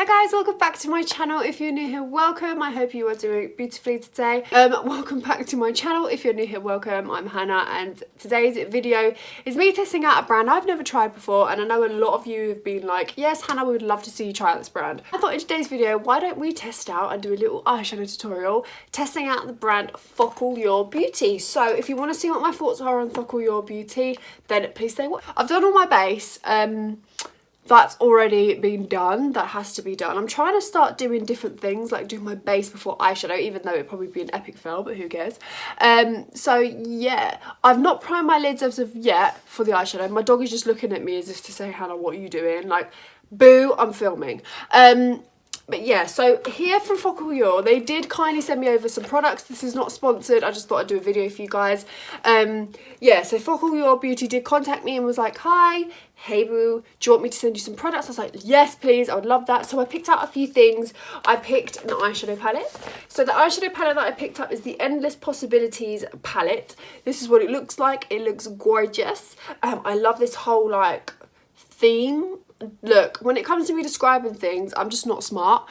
Hi guys, welcome back to my channel. If you're new here, welcome. I hope you are doing beautifully today. Welcome back to my channel. If you're new here, welcome. I'm Hannah and today's video is me testing out a brand I've never tried before, and I know a lot of you have been like, yes Hannah, we would love to see you try out this brand. I thought in today's video, why don't we test out and do a little eyeshadow tutorial testing out the brand FOCALLURE Beauty. So if you want to see what my thoughts are on FOCALLURE Beauty, then please stay watch. I've done all my base. That's already been done. That has to be done. I'm trying to start doing different things, like do my base before eyeshadow, even though it'd probably be an epic fail, but who cares. So yeah, I've not primed my lids as of yet for the eyeshadow. My dog is just looking at me as if to say, Hannah, what are you doing? Like, boo, I'm filming. But yeah, so here from FOCALLURE, they did kindly send me over some products. This is not sponsored. I just thought I'd do a video for you guys. Yeah, so FOCALLURE Beauty did contact me and was like, hi, hey boo, do you want me to send you some products? I was like, yes, please, I would love that. So I picked out a few things. I picked an eyeshadow palette. So the eyeshadow palette that I picked up is the Endless Possibilities palette. This is what it looks like. It looks gorgeous. I love this whole like theme. Look, when it comes to me describing things, I'm just not smart.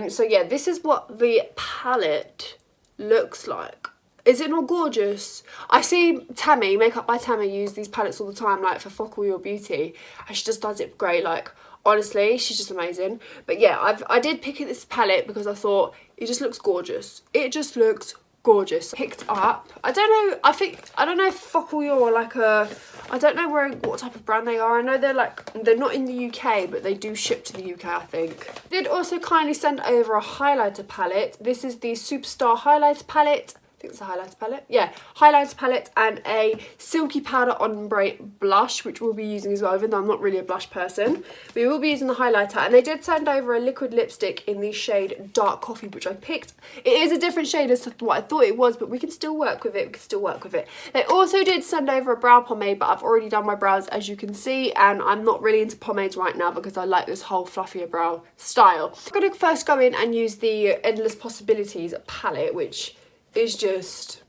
So yeah, this is what the palette looks like. Is it not gorgeous? I see Tammy, Makeup by Tammy, use these palettes all the time, like for FOCALLURE Beauty, and she just does it great. Like, honestly, she's just amazing. But yeah, I did pick this palette because I thought it just looks gorgeous. It just looks gorgeous. Picked up, I don't know if FOCALLURE are like I don't know what type of brand they are. I know they're not in the UK, but they do ship to the UK, I think. Did also kindly send over a highlighter palette. This is the Superstar highlighter palette. I think it's a highlighter palette. Yeah, highlighter palette and a Silky Powder Ombre blush, which we'll be using as well, even though I'm not really a blush person. We will be using the highlighter, and they did send over a liquid lipstick in the shade Dark Coffee, which I picked. It is a different shade as to what I thought it was, but we can still work with it. They also did send over a brow pomade, but I've already done my brows, as you can see, and I'm not really into pomades right now because I like this whole fluffier brow style. I'm going to first go in and use the Endless Possibilities palette, which is just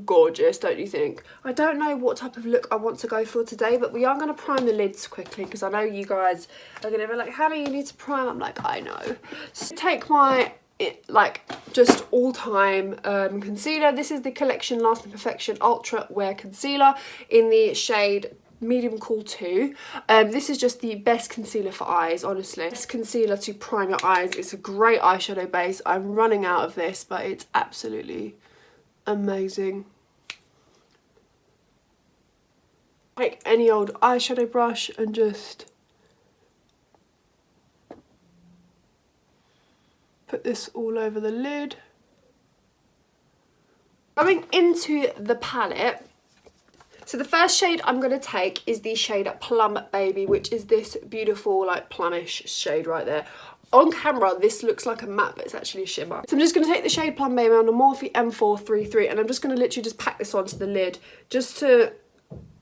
gorgeous, don't you think? I don't know what type of look I want to go for today, but we are going to prime the lids quickly because I know you guys are going to be like, Hannah, you need to prime. I'm like, I know. So take my just all-time concealer. This is the Collection Lasting Perfection Ultra Wear Concealer in the shade Medium Cool 2. This is just the best concealer for eyes, honestly. This concealer to prime your eyes. It's a great eyeshadow base. I'm running out of this, but it's absolutely amazing. Take any old eyeshadow brush and just put this all over the lid. Going into the palette, so the first shade I'm going to take is the shade Plum Baby, which is this beautiful like plumish shade right there. On camera, this looks like a matte, but it's actually a shimmer. So I'm just going to take the shade Plum Baby on a Morphe M433, and I'm just going to literally just pack this onto the lid just to,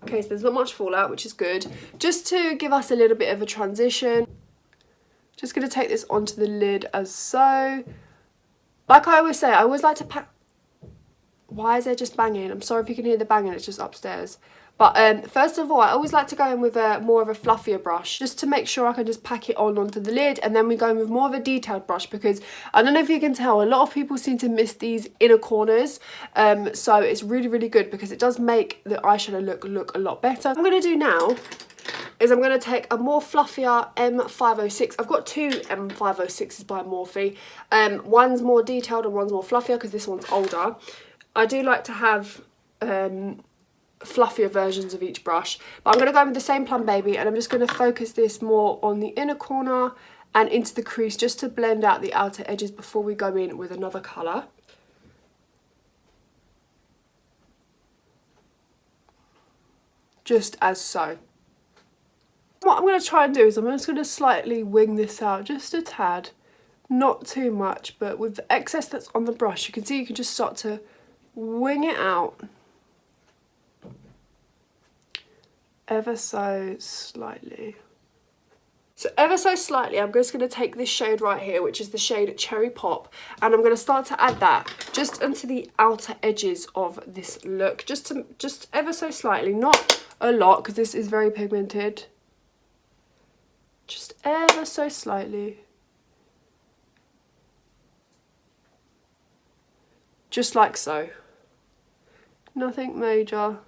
okay, so there's not much fallout, which is good. Just to give us a little bit of a transition. Just going to take this onto the lid as so. Like I always say, I always like to pack. Why is there just banging? I'm sorry if you can hear the banging, it's just upstairs. But first of all, I always like to go in with a more of a fluffier brush, just to make sure I can just pack it onto the lid, and then we go in with more of a detailed brush, because I don't know if you can tell, a lot of people seem to miss these inner corners. So it's really, really good because it does make the eyeshadow look a lot better. What I'm going to do now is I'm going to take a more fluffier M506. I've got two M506s by Morphe. One's more detailed and one's more fluffier because this one's older. I do like to have fluffier versions of each brush, but I'm going to go with the same Plum Baby, and I'm just going to focus this more on the inner corner and into the crease, just to blend out the outer edges before we go in with another colour. Just as so. What I'm going to try and do is I'm just going to slightly wing this out just a tad, not too much, but with the excess that's on the brush, you can see you can just start to wing it out ever so slightly. So ever so slightly, I'm just going to take this shade right here, which is the shade Cherry Pop, and I'm going to start to add that just into the outer edges of this look, just ever so slightly, not a lot because this is very pigmented. Just ever so slightly. just like so. Nothing major.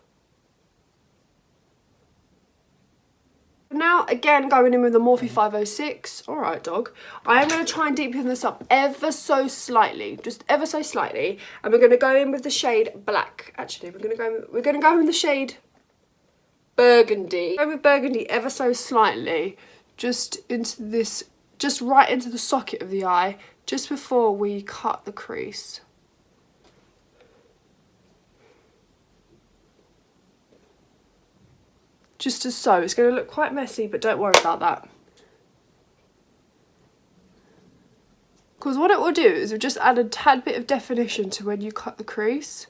Now, again, going in with the Morphe 506. All right, dog. I am going to try and deepen this up ever so slightly, just ever so slightly. And we're going to go in with the shade black. Actually, we're going to go in with the shade burgundy. Go with burgundy ever so slightly, just into this, just right into the socket of the eye, just before we cut the crease. Just as so. It's going to look quite messy, but don't worry about that. Because what it will do is it'll just add a tad bit of definition to when you cut the crease.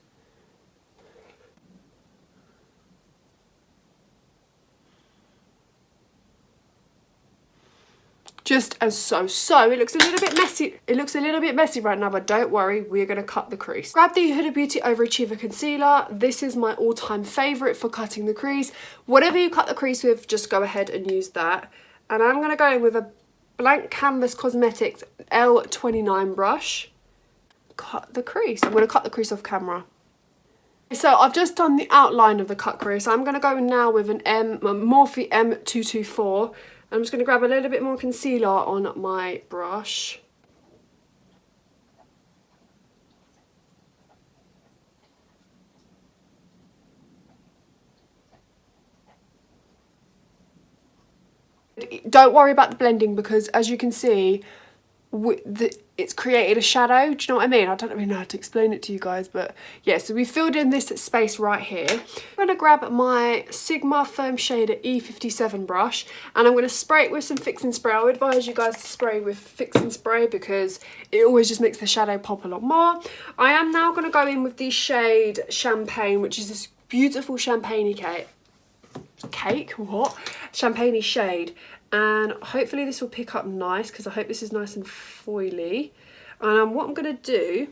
Just as so. So it looks a little bit messy. It looks a little bit messy right now, but don't worry, we're going to cut the crease. Grab the Huda Beauty Overachiever Concealer. This is my all-time favourite for cutting the crease. Whatever you cut the crease with, just go ahead and use that. And I'm going to go in with a Blank Canvas Cosmetics L29 brush. Cut the crease. I'm going to cut the crease off camera. So I've just done the outline of the cut crease. I'm going to go in now with an Morphe M224. I'm just going to grab a little bit more concealer on my brush. Don't worry about the blending because, as you can see, it's created a shadow. Do you know what I mean? I don't really know how to explain it to you guys, but yeah, so we filled in this space right here. I'm going to grab my Sigma Firm Shader E57 brush and I'm going to spray it with some fixing spray. I would advise you guys to spray with fixing spray because it always just makes the shadow pop a lot more. I am now going to go in with the shade Champagne, which is this beautiful champagne-y champagne-y shade. And hopefully this will pick up nice because I hope this is nice and foily. And what I'm going to do,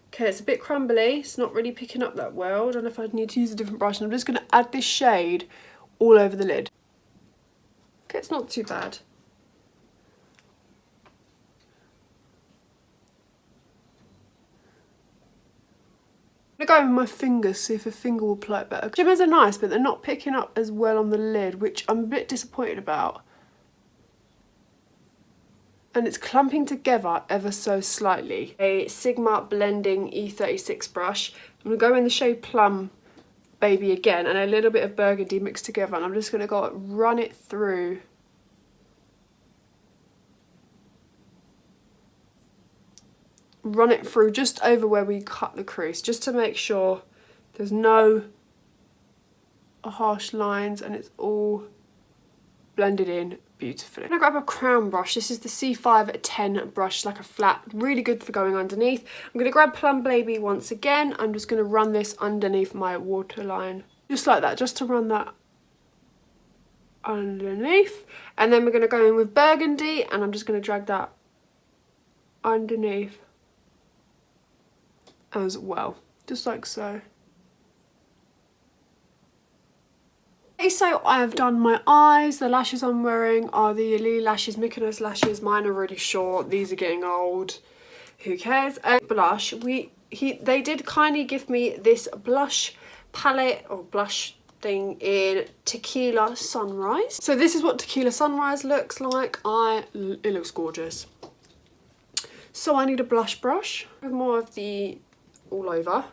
okay, it's a bit crumbly, it's not really picking up that well. I don't know if I need to use a different brush. And I'm just going to add this shade all over the lid. Okay, it's not too bad. I'm going to go with my fingers, see if a finger will apply it better. Shimmers are nice, but they're not picking up as well on the lid, which I'm a bit disappointed about. And it's clumping together ever so slightly. A Sigma Blending E36 brush. I'm going to go in the shade Plum Baby again, and a little bit of burgundy mixed together, and I'm just going to go run it through. Run it through just over where we cut the crease, just to make sure there's no harsh lines and it's all blended in beautifully. I'm going to grab a crown brush. This is the C510 brush, like a flat, really good for going underneath. I'm going to grab Plum Baby once again. I'm just going to run this underneath my waterline, just like that, just to run that underneath. And then we're going to go in with burgundy and I'm just going to drag that underneath as well, just like so. Okay, so I have done my eyes. The lashes I'm wearing are the Lily Lashes Mykonos lashes. Mine are really short, these are getting old, who cares. Blush, they did kindly give me this blush palette or blush thing in Tequila Sunrise. So this is what Tequila Sunrise looks like. It looks gorgeous. So I need a blush brush with more of the all over,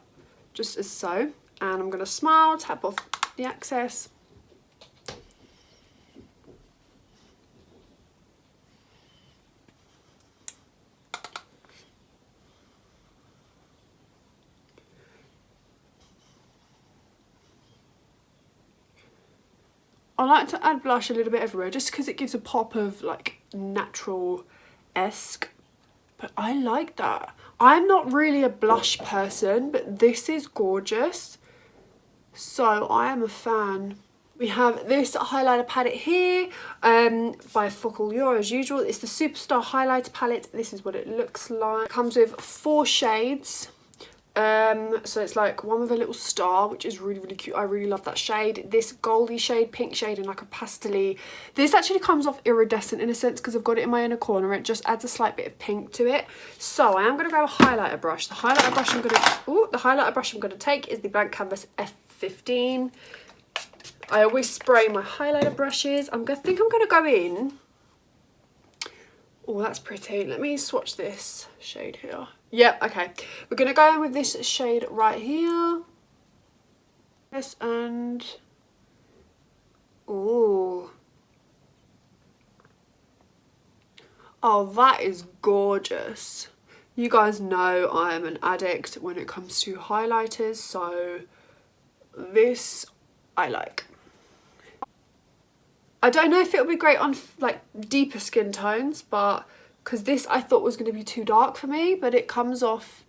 just as so, and I'm going to smile, tap off the excess. I like to add blush a little bit everywhere just because it gives a pop of like natural-esque, but I like that. I'm not really a blush person, but this is gorgeous, so I am a fan. We have this highlighter palette here by FOCALLURE as usual. It's the Superstar Highlighter palette. This is what it looks like. It comes with 4 shades. So it's like one with a little star, which is really, really cute. I really love that shade. This goldy shade, pink shade, and like a pastel-y. This actually comes off iridescent in a sense because I've got it in my inner corner. It just adds a slight bit of pink to it. So I am going to grab a highlighter brush. The highlighter brush I'm going to take is the Blank Canvas F15. I always spray my highlighter brushes. I think I'm going to go in. Oh, that's pretty. Let me swatch this shade here. Yep, okay. We're going to go in with this shade right here. Yes, and... ooh. Oh, that is gorgeous. You guys know I am an addict when it comes to highlighters, so this I like. I don't know if it'll be great on like deeper skin tones, but because this I thought was going to be too dark for me, but it comes off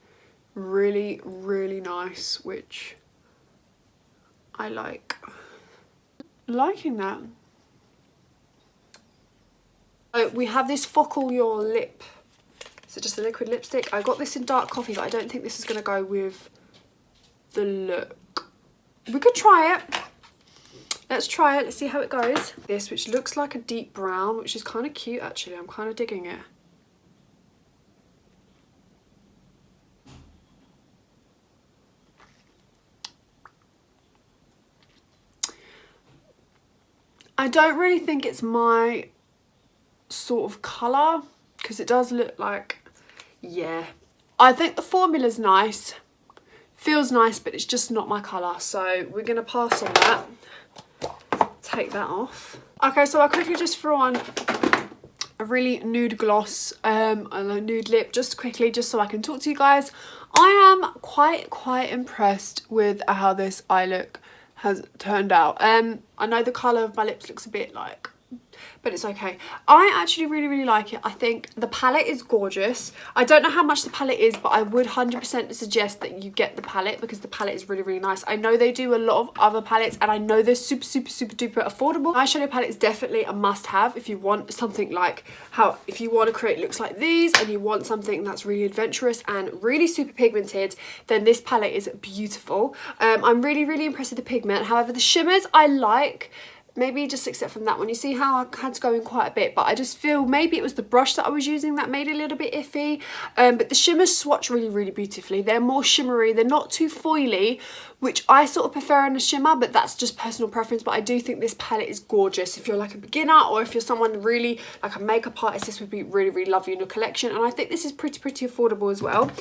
really, really nice, which I like. Liking that. So we have this FOCALLURE lip. So just a liquid lipstick. I got this in dark coffee, but I don't think this is going to go with the look. We could try it. Let's try it. Let's see how it goes. This, which looks like a deep brown, which is kind of cute actually. I'm kind of digging it. I don't really think it's my sort of colour because it does look like, yeah. I think the formula's nice. Feels nice, but it's just not my colour. So we're going to pass on that. Take that off. Okay, so I quickly just threw on a really nude gloss and a nude lip just quickly, just so I can talk to you guys. I am quite impressed with how this eye look has turned out. I know the colour of my lips looks a bit like, but it's okay. I actually really like it. I think the palette is gorgeous. I don't know how much the palette is, but I would 100% suggest that you get the palette because the palette is really nice. I know they do a lot of other palettes and I know they're super duper affordable. Eyeshadow palette is definitely a must have if you want something like if you want to create looks like these and you want something that's really adventurous and really super pigmented, then this palette is beautiful. I'm really impressed with the pigment. However, the shimmers I like. Maybe just except from that one. You see how I had to go in quite a bit, but I just feel maybe it was the brush that I was using that made it a little bit iffy. But the shimmers swatch really beautifully. They're more shimmery. They're not too foily, which I sort of prefer in a shimmer, but that's just personal preference. But I do think this palette is gorgeous. If you're like a beginner or if you're someone really like a makeup artist, this would be really lovely in your collection. And I think this is pretty affordable as well.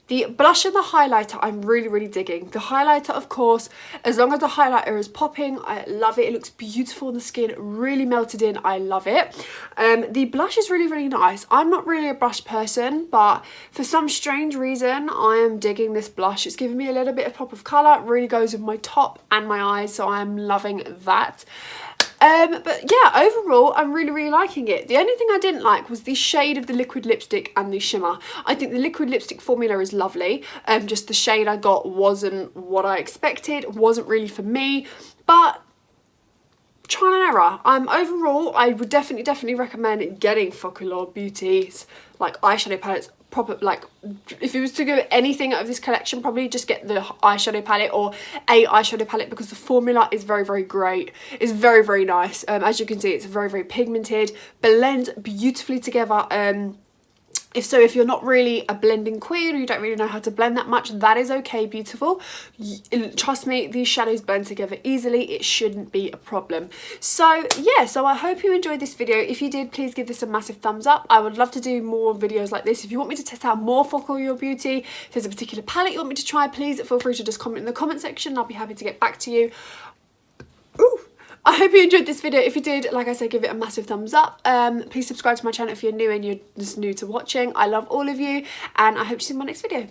The blush and the highlighter, I'm really digging. The highlighter, of course, as long as the highlighter is popping, I love it. It looks beautiful on the skin, really melted in. I love it. The blush is really nice. I'm not really a blush person, but for some strange reason, I am digging this blush. It's giving me a little bit of pop of colour. Really goes with my top and my eyes, so I'm loving that. But yeah, overall I'm really liking it. The only thing I didn't like was the shade of the liquid lipstick and the shimmer. I think the liquid lipstick formula is lovely, just the shade I got wasn't what I expected, wasn't really for me, but trial and error. Overall I would definitely recommend getting FOCALLURE Beauty's like eyeshadow palettes. Proper, like, if you was to go anything out of this collection, probably just get the eyeshadow palette or a eyeshadow palette because the formula is very great. It's very nice. As you can see, it's very pigmented, blends beautifully together. If you're not really a blending queen or you don't really know how to blend that much, that is okay, beautiful. Trust me, these shadows blend together easily. It shouldn't be a problem. So yeah, so I hope you enjoyed this video. If you did, please give this a massive thumbs up. I would love to do more videos like this. If you want me to test out more FOCALLURE Beauty, if there's a particular palette you want me to try, please feel free to just comment in the comment section. I'll be happy to get back to you. Ooh. I hope you enjoyed this video. If you did, like I said, give it a massive thumbs up. Please subscribe to my channel if you're new and you're just new to watching. I love all of you and I hope to see you in my next video.